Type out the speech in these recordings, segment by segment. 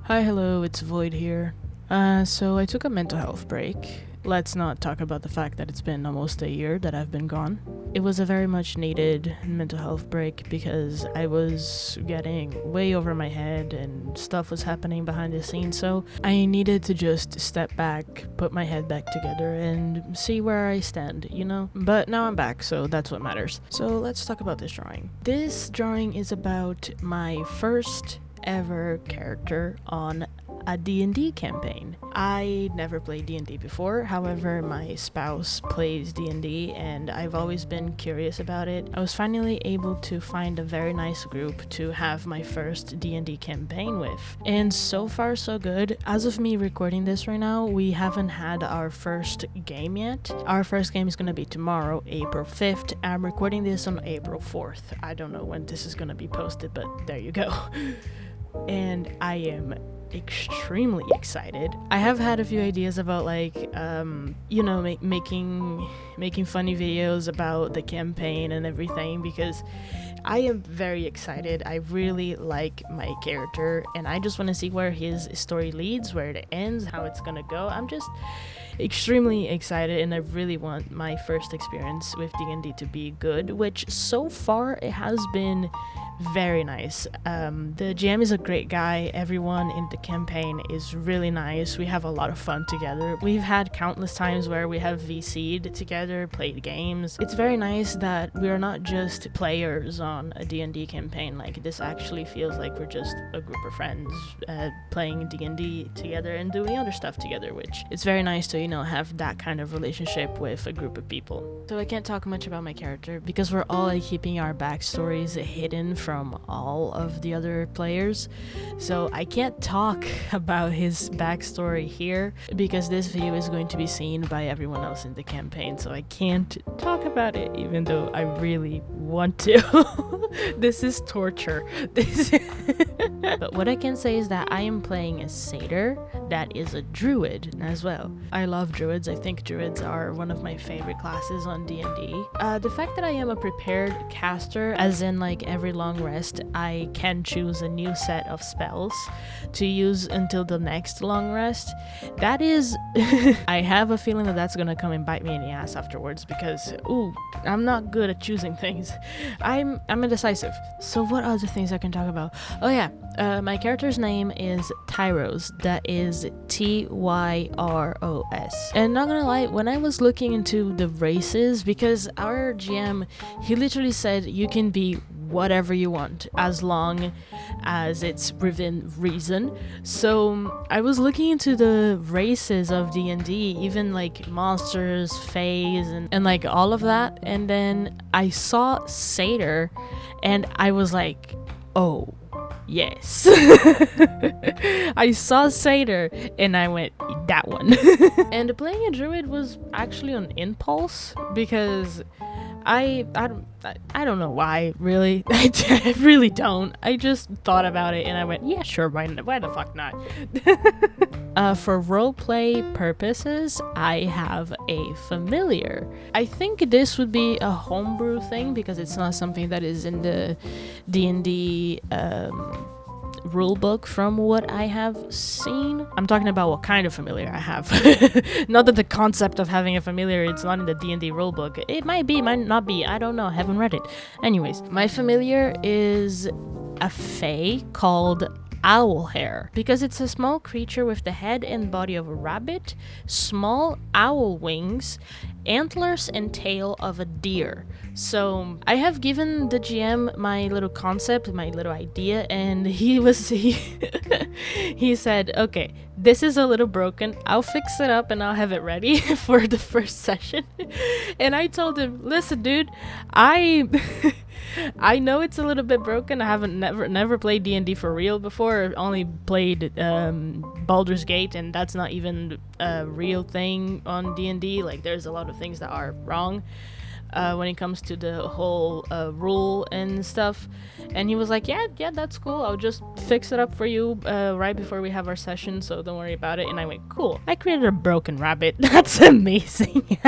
Hi, hello, it's Void here. So I took a mental health break. Let's not talk about the fact that it's been almost a year that I've been gone. It was a very much needed mental health break because I was getting way over my head and stuff was happening behind the scenes, so I needed to just step back, put my head back together, and see where I stand, you know? But now I'm back, so that's what matters. So let's talk about this drawing. This drawing is about my first ever character on a D&D campaign. I never played D&D before, however my spouse plays D&D and I've always been curious about it. I was finally able to find a very nice group to have my first D&D campaign with, and so far so good. As of me recording this right now, we haven't had our first game yet. Our first game is gonna be tomorrow, April 5th. I'm recording this on April 4th. I don't know when this is gonna be posted, but there you go. And I am extremely excited. I have had a few ideas about making funny videos about the campaign and everything because I am very excited. I really like my character and I just want to see where his story leads, where it ends, how it's gonna go. I'm just extremely excited and I really want my first experience with D&D to be good, which so far it has been very nice. The GM is a great guy. Everyone in the campaign is really nice. We have a lot of fun together. We've had countless times where we have VC'd together, played games. It's very nice that we're not just players on a D&D campaign. Like, this actually feels like we're just a group of friends playing D&D together and doing other stuff together, which it's very nice to, have that kind of relationship with a group of people. So I can't talk much about my character because we're all keeping our backstories hidden from all of the other players, so I can't talk about his backstory here because this video is going to be seen by everyone else in the campaign, so I can't talk about it even though I really want to. This is torture. But what I can say is that I am playing a satyr that is a druid as well. I love druids. I think druids are one of my favorite classes on D&D. The fact that I am a prepared caster, as in every long rest I can choose a new set of spells to use until the next long rest, that is I have a feeling that that's gonna come and bite me in the ass afterwards because I'm not good at choosing things. I'm indecisive. So what other things I can talk about? Oh yeah, my character's name is Tyros. That is Tyros. And not gonna lie, when I was looking into the races, because our GM, he literally said you can be whatever you want as long as it's within reason. So I was looking into the races of D&D, even monsters, fays, and all of that, and then I saw satyr and I was like, oh yes. I saw satyr and I went, that one. And playing a druid was actually on impulse because I don't know why, really. I really don't. I just thought about it and I went, yeah, sure, why the fuck not? For roleplay purposes, I have a familiar. I think this would be a homebrew thing because it's not something that is in the D&D rulebook from what I have seen. I'm talking about what kind of familiar I have. Not that the concept of having a familiar, it's not in the D&D rulebook. It might be, might not be, I don't know, I haven't read it. Anyways, my familiar is a fae called Owlhair because it's a small creature with the head and body of a rabbit, small owl wings, antlers, and tail of a deer. So I have given the GM my little concept, my little idea, and he said, okay, this is a little broken, I'll fix it up and I'll have it ready for the first session. And I told him, listen dude, I know it's a little bit broken. I haven't never played D&D for real before. Only played Baldur's Gate, and that's not even a real thing on D&D. There's a lot of things that are wrong when it comes to the whole rule and stuff. And he was like, yeah, that's cool. I'll just fix it up for you right before we have our session, so don't worry about it. And I went, cool. I created a broken rabbit. That's amazing.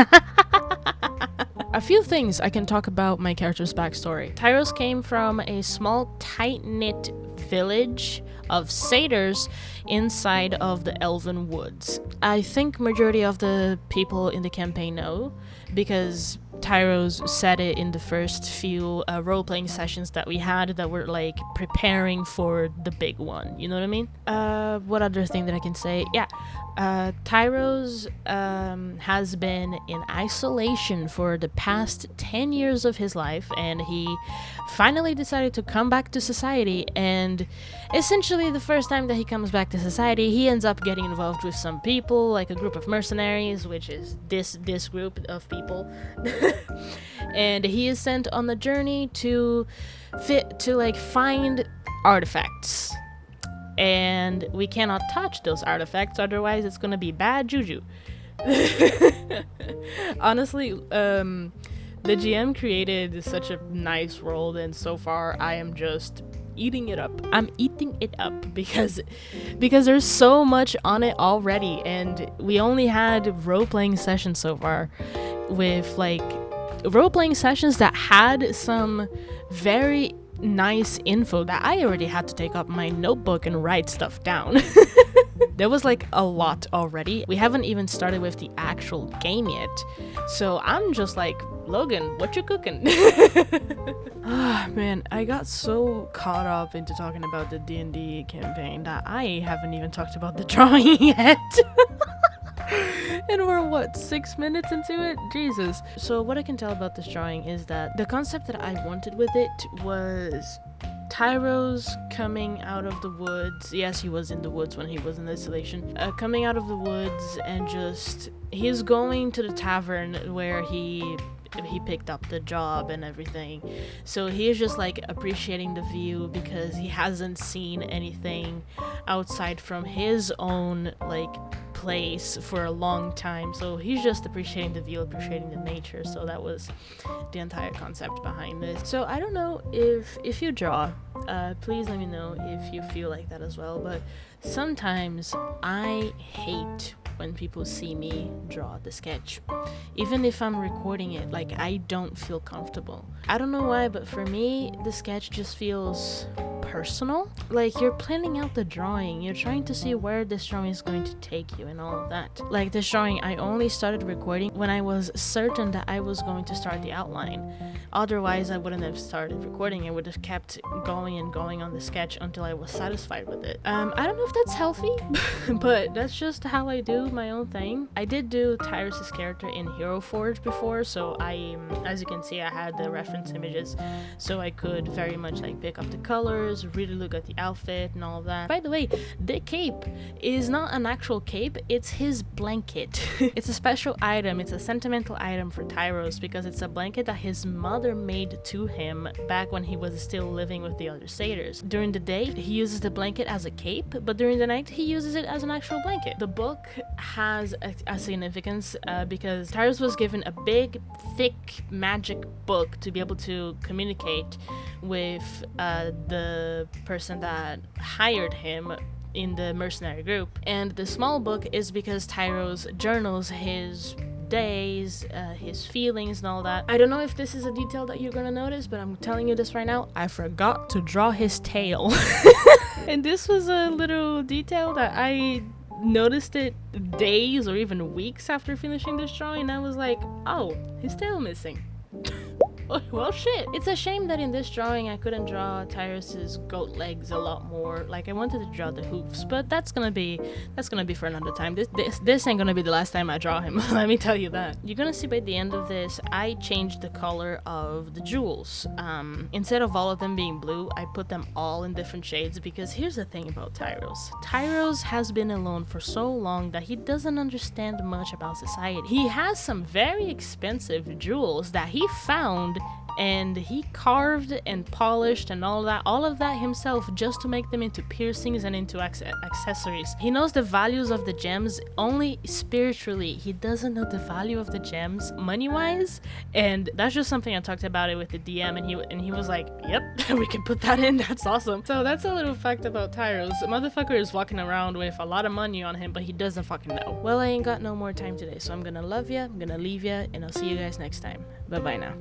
A few things I can talk about my character's backstory. Tyros came from a small, tight-knit village of satyrs inside of the Elven Woods. I think majority of the people in the campaign know, because Tyros said it in the first few role-playing sessions that we had that were like preparing for the big one, you know what I mean? What other thing that I can say? Yeah, Tyros has been in isolation for the past 10 years of his life, and he finally decided to come back to society, and essentially the first time that he comes back to society, he ends up getting involved with some people, like a group of mercenaries, which is this group of people. And he is sent on a journey to find artifacts, and we cannot touch those artifacts, otherwise it's gonna be bad juju. Honestly, the GM created such a nice world, and so far I am just eating it up. I'm eating it up because there's so much on it already, and we only had role-playing sessions so far, with like role-playing sessions that had some very nice info that I already had to take up my notebook and write stuff down. There was like a lot already. We haven't even started with the actual game yet, so I'm just like, Logan, what you cooking? Ah, man, I got so caught up into talking about the D&D campaign that I haven't even talked about the drawing yet. And we're what, 6 minutes into it? Jesus. So what I can tell about this drawing is that the concept that I wanted with it was Tyros coming out of the woods. Yes, he was in the woods when he was in isolation. Coming out of the woods, and just he's going to the tavern where he picked up the job and everything. So he's just like appreciating the view because he hasn't seen anything outside from his own like place for a long time. So he's just appreciating the view, appreciating the nature. So that was the entire concept behind this. So I don't know if you draw, please let me know if you feel like that as well. But sometimes I hate when people see me draw the sketch. Even if I'm recording it, like, I don't feel comfortable. I don't know why, but for me, the sketch just feels personal. Like, you're planning out the drawing, you're trying to see where this drawing is going to take you and all of that. Like this drawing, I only started recording when I was certain that I was going to start the outline. Otherwise, I wouldn't have started recording. I would have kept going and going on the sketch until I was satisfied with it. I don't know if that's healthy, but that's just how I do my own thing. I did do Tyrus' character in Hero Forge before, so as you can see, I had the reference images, so I could very much like pick up the colors, really look at the outfit and all of that. By the way, the cape is not an actual cape, it's his blanket. It's a special item, it's a sentimental item for Tyros because it's a blanket that his mother made to him back when he was still living with the other satyrs. During the day, he uses the blanket as a cape, but during the night, he uses it as an actual blanket. The book has a significance because Tyros was given a big, thick magic book to be able to communicate with the person that hired him in the mercenary group. And the small book is because Tyros journals his days, his feelings and all that. I don't know if this is a detail that you're gonna notice, but I'm telling you this right now, I forgot to draw his tail. And this was a little detail that I noticed it days or even weeks after finishing this drawing, and I was like, oh, his tail missing. Well, shit. It's a shame that in this drawing I couldn't draw Tyrus's goat legs a lot more. Like, I wanted to draw the hoofs, but that's gonna be for another time. This ain't gonna be the last time I draw him. Let me tell you that. You're gonna see by the end of this, I changed the color of the jewels. Instead of all of them being blue, I put them all in different shades because here's the thing about Tyros. Tyros has been alone for so long that he doesn't understand much about society. He has some very expensive jewels that he found and he carved and polished and all of that himself just to make them into piercings and into accessories. He knows the values of the gems only spiritually. He doesn't know the value of the gems money-wise, and that's just something I talked about it with the DM, and he was like, yep, we can put that in, that's awesome. So that's a little fact about Tyros. The motherfucker is walking around with a lot of money on him, but he doesn't fucking know. Well, I ain't got no more time today, so I'm gonna love ya, I'm gonna leave ya, and I'll see you guys next time. Bye-bye now.